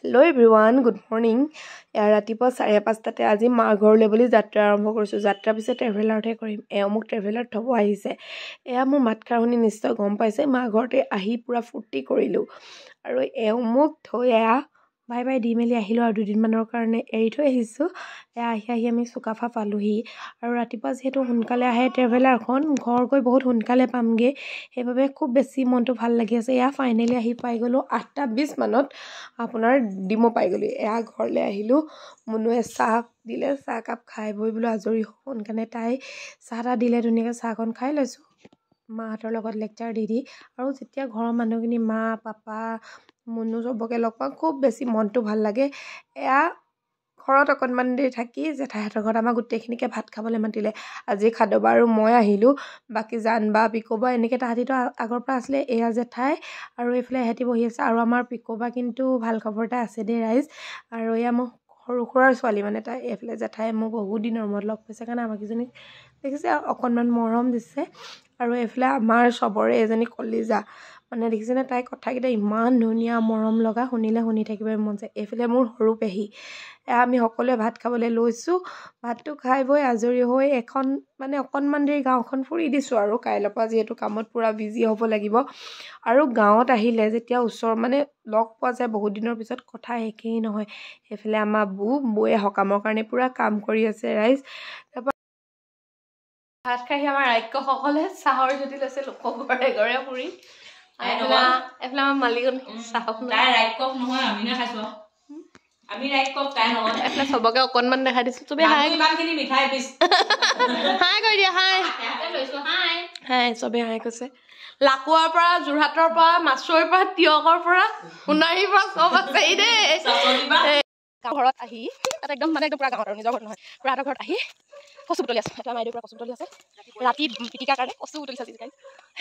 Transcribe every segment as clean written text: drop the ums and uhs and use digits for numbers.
hello everyone good morning रातिपुवा 5:30 আজি মাৰ ঘৰলৈ বুলি যাত্ৰা আৰম্ভ কৰিছো যাত্ৰা পিছে ট্ৰেভেলাৰতে কৰিম মোক ট্ৰেভেলাৰ থব আহিছে এয়া মোৰ মাতখাৰ শুনি নিশ্চয় গম পাইছে মা ঘৰতে আহি পুৰা ফুৰ্তি কৰিলো আৰু মোক থৈ বাই বাই দি মেলি আহিলো আৰু দুদিন মানৰ কাৰণে এৰি থৈ আহিছো আহি আমি সুকাফা পালোহি আৰু ৰাতিপুৱা যেহেতু সোনকালে আহে ট্ৰেভেলাৰখন ঘৰ গৈ বহুত সোনকালে পামগে সেইবাবে খুব বেছি মনটো ভাল লাগি আছে ফাইনেলি আহি পাই গলো 8:20 মানত আপোনাৰ ডিমো পাই গলি ঘৰলৈ আহিলো মুনুৱে চাহ দিলে চাহ কাপ খাই বই বুলো আজৰি সোনকালে তাই চাহ দিলে ধুনীয়াকৈ চাহখন খাই লৈছো মাহঁতৰ লগত লেকচাৰ দি আৰু যেতিয়া ঘৰৰ মানুহখিনি মা পাপা মুনু সবকে লগ পাওঁ খুব বেছি মনটো ভাল লাগে ঘৰত অকণমান দেৰি থাকি জেঠাইহঁতৰ ঘৰত আমাৰ গোটেইখিনিকে ভাত খাবলৈ মাতিলে আজি খাদবা আৰু মই আহিলো বাকী জান বা পিকবা এনেকৈ তাহাঁতিতো আগৰ পৰা আছিলে জেঠাই আৰু এইফালে এহেঁতি বহি আছে আৰু আমাৰ পিকবা কিন্তু ভাল খবৰ এটা আছে দেই ৰাইজ আৰু মোৰ সৰু খুৰাৰ ছোৱালী মানে তাই এইফালে জেঠাই মোক বহুত দিনৰ মূৰত লগ পাইছে কাৰণে আমাকীজনীক দেখিছে অকণমান মৰম দিছে আৰু এইফালে আমাৰ চবৰে এজনী কলিজা মানে দেখিছেনে তাই কথাকেইটা ইমান ধুনীয়া মৰম লগা শুনিলে শুনি থাকিবই মন যায় এইফালে মোৰ সৰু পেহী আমি সকলোৱে ভাত খাবলৈ লৈছোঁ ভাতটো খাই বৈ আজৰি হৈ এখন মানে অকণমান দেৰি গাঁওখন ফুৰি দিছোঁ আৰু কাইলৈৰ পৰা যিহেতু কামত পূৰা বিজি হ'ব লাগিব আৰু গাঁৱত আহিলে যেতিয়া ওচৰ মানে লগ পোৱা যায় বহুত দিনৰ পিছত কথা একেই নহয় সেইফালে আমাৰ বৌয়ে সকামৰ কাৰণে পূৰা কাম কৰি আছে ৰাইজ তাৰপৰা ভাত খাই আমাৰ ৰাক্ষসকলে চাহৰ জুতি লৈছে লোকৰ ঘৰে ঘৰে ফুৰি এইফালে আমাৰ মালিকন চাহ ৰাক্ষস নহয় আমিনে খাইছো আমি ৰাক্ষস তাই নহয় এইফালে চবকে অকণমান দেখাই দিছো তুমি হাই ইমানখিনি মিঠাই পিছ হাই কৰি দিয়া হাই হাই চবে হাই কৈছে লাকুৱাৰ পৰা যোৰহাটৰ পৰা মাছৰ পৰা তিয়কৰ পৰা সোণাৰীৰ পৰা চব আছে দেই ঘৰত আহি তাত একদম মানে একদম পুৰা গাঁৱত আৰু নিজৰ ঘৰত নহয় পুৰা ঘৰত আহি কচু বুটলি আছে এটা মাইদেউ পুৰা কচু বুটলি আছে ৰাতি পিটিকাৰ কাৰণে কচু বুটলি আছে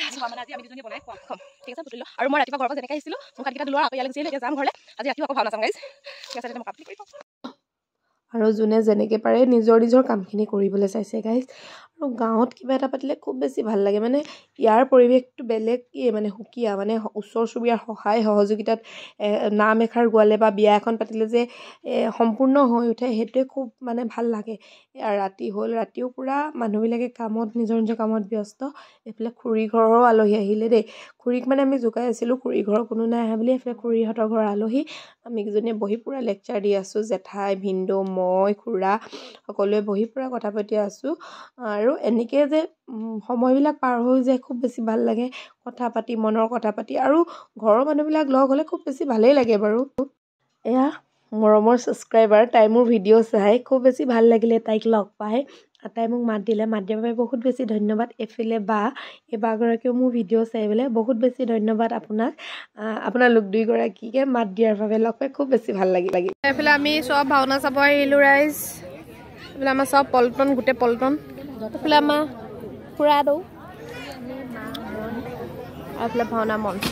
আজি আমি দুজনী বনাই খুৱাম ঠিক আছে বুটলি আৰু মই ৰাতিপুৱা ঘৰৰ পৰা যেনেকৈ আহিছিলোঁ মোক কাটিকেইটা দিলোঁ আকৌ ইয়ালৈ গুচি এতিয়া যাম ঘৰলৈ আজি ৰাতিও আকৌ ভাওনা চাম গাইজ ঠিক আছে তেতিয়া মই কাপি কৰি আৰু যোনে যেনেকৈ পাৰে নিজৰ কামখিনি কৰিবলৈ চাইছে গাইজ আৰু গাঁৱত কিবা এটা পাতিলে খুব বেছি ভাল লাগে মানে ইয়াৰ পৰিৱেশটো বেলেগ মানে সুকীয়া মানে ওচৰ চুবুৰীয়াৰ সহায় সহযোগিতাত নাম এষাৰ গোৱালে বা বিয়া এখন পাতিলে যে সম্পূৰ্ণ হৈ উঠে সেইটোৱে খুব মানে ভাল লাগে ৰাতি হ'ল ৰাতিও পূৰা মানুহবিলাকে কামত নিজৰ কামত ব্যস্ত এইফালে খুৰী ঘৰৰো আলহী আহিলে দেই খুৰীক মানে আমি জোকাই আছিলোঁ খুৰী ঘৰৰ কোনো নাই আহে বুলি এইফালে খুৰীহঁতৰ ঘৰৰ আলহী আমি কেইজনীয়ে বহি পূৰা লেকচাৰ দি আছোঁ জেঠাই ভিনদেউ মই খুৰা সকলোৱে বহি পূৰা কথা পাতি আছোঁ আৰু এনেকৈ যে সময়বিলাক পাৰ হৈ যায় খুব বেছি ভাল লাগে কথা পাতি মনৰ কথা পাতি আৰু ঘৰৰ মানুহবিলাক লগ হ'লে খুব বেছি ভালেই লাগে বাৰু এয়া মৰমৰ ছাবস্ক্ৰাইবাৰ তাই মোৰ ভিডিঅ' চাই খুব বেছি ভাল লাগিলে তাইক লগ পাই তাই মোক মাত দিয়াৰ বাবে বহুত বেছি ধন্যবাদ এইফালে এই বাগৰাকীয়েও মোৰ ভিডিঅ' চাই বোলে বহুত বেছি ধন্যবাদ আপোনালোক দুইগৰাকীকে মাত দিয়াৰ বাবে লগ পাই খুব বেছি ভাল লাগিল এইফালে আমি চব ভাওনা চাব আহিলোঁ ৰাইজ এইফালে আমাৰ চব পল্টন গোটেই পল্টন এইফালে আমাৰ খুৰা দৌ এইফালে ভাওনা মঞ্চ